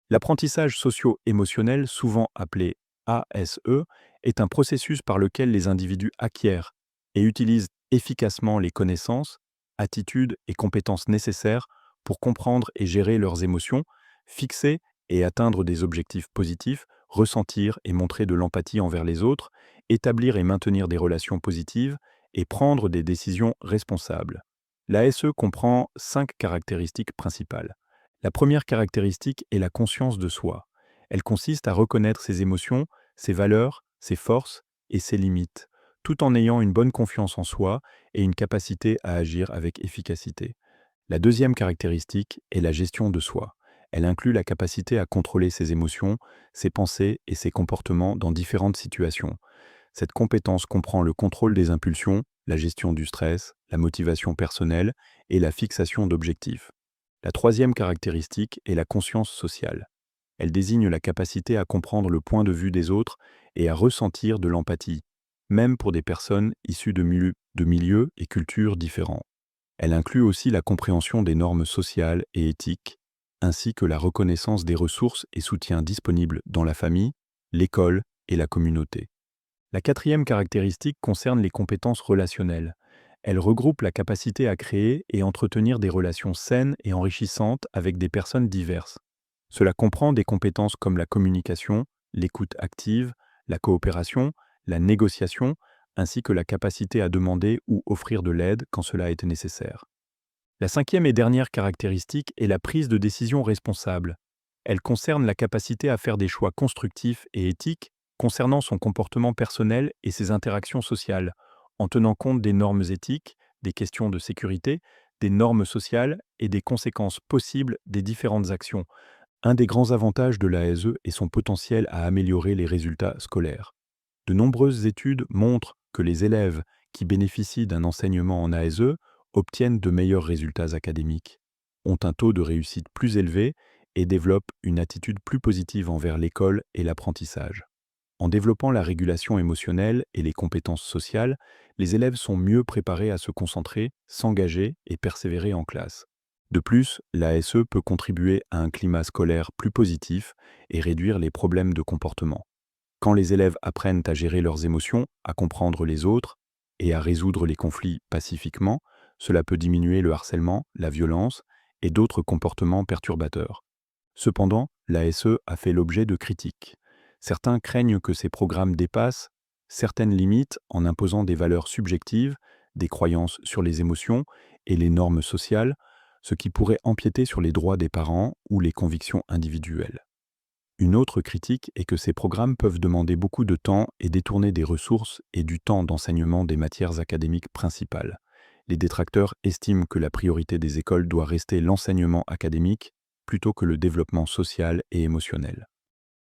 L'apprentissage socio-émotionnel, souvent appelé ASE, est un processus par lequel les individus acquièrent et utilisent efficacement les connaissances, attitudes et compétences nécessaires pour comprendre et gérer leurs émotions, fixer et atteindre des objectifs positifs, ressentir et montrer de l'empathie envers les autres, établir et maintenir des relations positives et prendre des décisions responsables. L'ASE comprend 5 caractéristiques principales. La première caractéristique est la conscience de soi. Elle consiste à reconnaître ses émotions, ses valeurs, ses forces et ses limites, tout en ayant une bonne confiance en soi et une capacité à agir avec efficacité. La deuxième caractéristique est la gestion de soi. Elle inclut la capacité à contrôler ses émotions, ses pensées et ses comportements dans différentes situations. Cette compétence comprend le contrôle des impulsions, la gestion du stress, la motivation personnelle et la fixation d'objectifs. La troisième caractéristique est la conscience sociale. Elle désigne la capacité à comprendre le point de vue des autres et à ressentir de l'empathie, même pour des personnes issues de milieux et cultures différents. Elle inclut aussi la compréhension des normes sociales et éthiques, ainsi que la reconnaissance des ressources et soutiens disponibles dans la famille, l'école et la communauté. La quatrième caractéristique concerne les compétences relationnelles. Elle regroupe la capacité à créer et entretenir des relations saines et enrichissantes avec des personnes diverses. Cela comprend des compétences comme la communication, l'écoute active, la coopération, la négociation, ainsi que la capacité à demander ou offrir de l'aide quand cela est nécessaire. La cinquième et dernière caractéristique est la prise de décision responsable. Elle concerne la capacité à faire des choix constructifs et éthiques concernant son comportement personnel et ses interactions sociales, en tenant compte des normes éthiques, des questions de sécurité, des normes sociales et des conséquences possibles des différentes actions. Un des grands avantages de l'ASE est son potentiel à améliorer les résultats scolaires. De nombreuses études montrent que les élèves qui bénéficient d'un enseignement en ASE obtiennent de meilleurs résultats académiques, ont un taux de réussite plus élevé et développent une attitude plus positive envers l'école et l'apprentissage. En développant la régulation émotionnelle et les compétences sociales, les élèves sont mieux préparés à se concentrer, s'engager et persévérer en classe. De plus, l'ASE peut contribuer à un climat scolaire plus positif et réduire les problèmes de comportement. Quand les élèves apprennent à gérer leurs émotions, à comprendre les autres et à résoudre les conflits pacifiquement, cela peut diminuer le harcèlement, la violence et d'autres comportements perturbateurs. Cependant, l'ASE a fait l'objet de critiques. Certains craignent que ces programmes dépassent certaines limites en imposant des valeurs subjectives, des croyances sur les émotions et les normes sociales, ce qui pourrait empiéter sur les droits des parents ou les convictions individuelles. Une autre critique est que ces programmes peuvent demander beaucoup de temps et détourner des ressources et du temps d'enseignement des matières académiques principales. Les détracteurs estiment que la priorité des écoles doit rester l'enseignement académique plutôt que le développement social et émotionnel.